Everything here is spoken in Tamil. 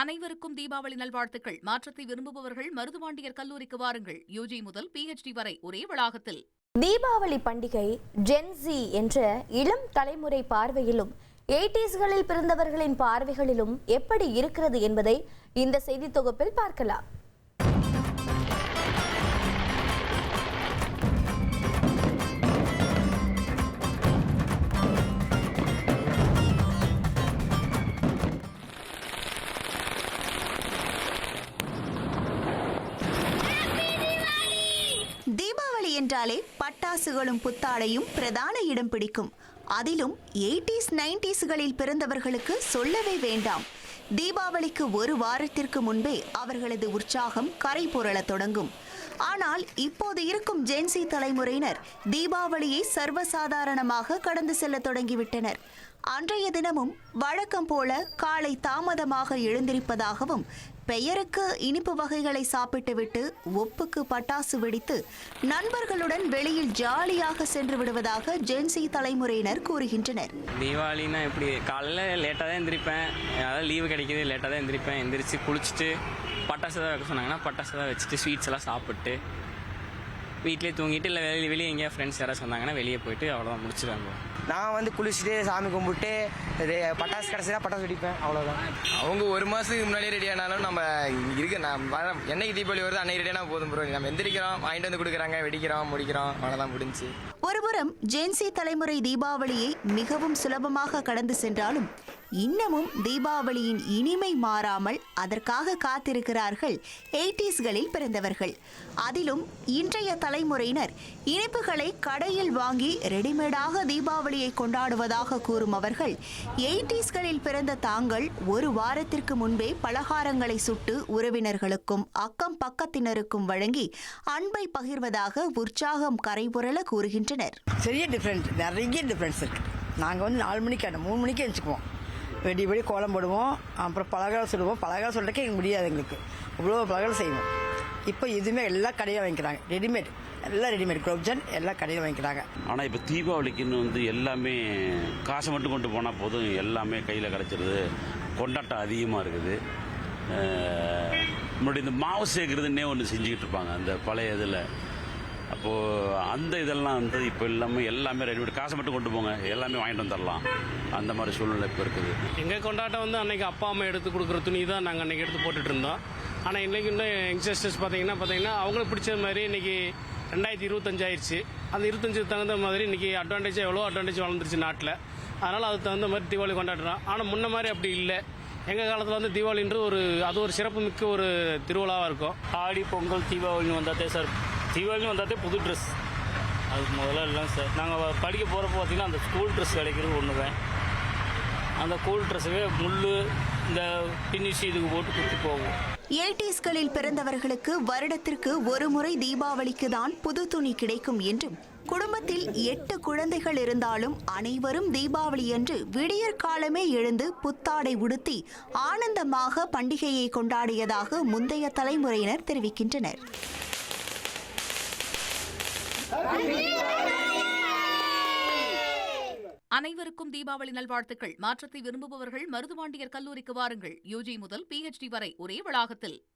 அனைவருக்கும் தீபாவளி நல்வாழ்த்துக்கள். மாற்றத்தை விரும்புபவர்கள் மருதுபாண்டியர் கல்லூரிக்கு வாருங்கள். யுஜி முதல் PhD வரை ஒரே வளாகத்தில். தீபாவளி பண்டிகை ஜென்சி என்ற இளம் தலைமுறை பார்வையிலும் 80sகளில் பிறந்தவர்களின் பார்வைகளிலும் எப்படி இருக்கிறது என்பதை இந்த செய்தி தொகுப்பில் பார்க்கலாம். தீபாவளி என்றாலே பட்டாசுகளும் புத்தாடையும் பிரதான இடம் பிடிக்கும். அதிலும் 80s 90sகளில் பிறந்தவர்களுக்கு சொல்லவே வேண்டாம். தீபாவளிக்கு ஒரு வாரத்திற்கு முன்பே அவர்களது உற்சாகம் கரை புரளத் தொடங்கும். ஆனால் இப்போது இருக்கும் ஜென்சி தலைமுறையினர் தீபாவளியை சர்வசாதாரணமாக கடந்து செல்ல தொடங்கிவிட்டனர். அன்றைய தினமும் வழக்கம் போல காலை தாமதமாக எழுந்திருப்பதாகவும், பெயருக்கு இனிப்பு வகைகளை சாப்பிட்டுவிட்டு ஒப்புக்கு பட்டாசு வெடித்து நண்பர்களுடன் வெளியில் ஜாலியாக சென்று விடுவதாக ஜென்சி தலைமுறையினர் கூறுகின்றனர். தீபாவளின்னா எப்படி, காலையில் லேட்டாக தான் எந்திரிப்பேன். அதாவது லீவு கிடைக்கிது, லேட்டாக தான் எந்திரிப்பேன். எந்திரிச்சு குளிச்சுட்டு பட்டாசு தான் வைக்க சொன்னாங்கன்னா பட்டாசு தான் வச்சுட்டு ஸ்வீட்ஸ் எல்லாம் சாப்பிட்டு வீட்டிலே தூங்கிட்டு, இல்லை வெளியே எங்கேயா ஃப்ரெண்ட்ஸ் யாராவது சொன்னாங்கன்னா வெளியே போயிட்டு அவ்வளோதான் முடிச்சுருவாங்க. நான் குளிச்சுட்டு சாமி கும்பிட்டு பட்டாசு கிடச்சினா பட்டாசு வெடிப்பேன், அவ்வளோதான். அவங்க ஒரு மாதத்துக்கு முன்னாடியே ரெடி ஆனாலும் நம்ம இருக்கு, என்னைக்கு தீபாவளி வருது அன்னைக்கு ரெடியான போதும் ப்ரோ. நம்ம எந்திரிக்கிறோம், வாங்கிட்டு வந்து கொடுக்குறாங்க, வெடிக்கிறோம், முடிக்கிறோம், அவ்வளோதான் முடிஞ்சு. ஒருபுறம் ஜென்சி தலைமுறை தீபாவளியை மிகவும் சுலபமாக கடந்து சென்றாலும் இன்னமும் தீபாவளியின் இனிமை மாறாமல் அதற்காக காத்திருக்கிறார்கள் 80sகளில் பிறந்தவர்கள். அதிலும் இன்றைய தலைமுறையினர் இனிப்புகளை கடையில் வாங்கி ரெடிமேடாக தீபாவளியை கொண்டாடுவதாக கூறும் அவர்கள் 80sகளில் பிறந்த தாங்கள் ஒரு வாரத்திற்கு முன்பே பலகாரங்களை சுட்டு உறவினர்களுக்கும் அக்கம் பக்கத்தினருக்கும் வழங்கி அன்பை பகிர்வதாக உற்சாகம் கரைபுரள கூறுகின்றனர். நிறைய டிஃப்ரென்ஸ் இருக்கு. நாங்கள் 4 மணிக்கு 3 மணிக்கு எழுச்சிக்குவோம். வெடி கோலம் போடுவோம், அப்புறம் பலகாரம் சுடுவோம். பலகாரம் சொல்றதுக்கே எங்களுக்கு முடியாது, எங்களுக்கு இவ்வளோ பலகாரம் செய்வோம். இப்போ எதுவுமே எல்லாம் கடையில் வாங்கிக்கிறாங்க, ரெடிமேட், எல்லாம் ரெடிமேட் குலோப்ஜான் எல்லாம் கடையில் வாங்கிக்கிறாங்க. ஆனால் இப்போ தீபாவளிக்குன்னு எல்லாமே காசை மட்டும் கொண்டு போனால் போதும், எல்லாமே கையில் கிடச்சிருது. கொண்டாட்டம் அதிகமாக இருக்குது. முன்னாடி இந்த மாவு சேர்க்குறதுன்னே ஒன்று செஞ்சுக்கிட்டு இருப்பாங்க அந்த பழைய இதில். அப்போது அந்த இதெல்லாம் இப்போ எல்லாமே ரெடிமேட், காசை மட்டும் கொண்டு போங்க, எல்லாமே வாங்கிட்டு வந்துடலாம், அந்த மாதிரி சூழ்நிலை இப்போ இருக்குது. எங்கள் கொண்டாட்டம் அன்றைக்கி அப்பா அம்மா எடுத்து கொடுக்குற துணி தான் நாங்கள் அன்றைக்கி எடுத்து போட்டுட்டு இருந்தோம். ஆனால் இன்றைக்கி இன்னும் யங்ஸ்டர்ஸ் பார்த்தீங்கன்னா அவங்களுக்கு பிடிச்ச மாதிரி இன்றைக்கி 2025 ஆயிடுச்சு. அந்த 25 தகுந்த மாதிரி இன்றைக்கி எவ்வளோ அட்வான்டேஜ் வளர்ந்துருச்சு நாட்டில். அதனால் அதுக்கு தகுந்த மாதிரி தீபாவளி கொண்டாடுறோம். ஆனால் முன்ன மாதிரி அப்படி இல்லை. எங்கள் காலத்தில் தீபாவளின்ற அது ஒரு சிறப்பு மிக்க ஒரு திருவிழாவாக இருக்கும். ஆடி பொங்கல் தீபாவளின்னு வந்தாத்தே சார், தீபாவளின்னு வந்தாத்தே புது ட்ரெஸ், அது முதல்ல இல்லை சார். நாங்கள் படிக்க போகிறப்ப பார்த்திங்கன்னா அந்த ஸ்கூல் ட்ரெஸ் கிடைக்கிறது ஒன்று தான். அந்த ஸ்கூல் ட்ரெஸ்ஸுவே முள் இந்த பின்னிஷி இதுக்கு போட்டு குத்தி போகும். 80sகளில் பிறந்தவர்களுக்கு வருடத்திற்கு ஒரு முறை தீபாவளிக்கு தான் புது துணி கிடைக்கும் என்றும், குடும்பத்தில் 8 குழந்தைகள் இருந்தாலும் அனைவரும் தீபாவளி அன்று விடியற் காலமே எழுந்து புத்தாடை உடுத்தி ஆனந்தமாக பண்டிகையை கொண்டாடியதாக முந்தைய தலைமுறையினர் தெரிவிக்கின்றனர். அனைவருக்கும் தீபாவளி நல்வாழ்த்துக்கள். மாற்றத்தை விரும்புபவர்கள் மருதுபாண்டியர் கல்லூரிக்கு வாருங்கள். யுஜி முதல் PhD வரை ஒரே வளாகத்தில்.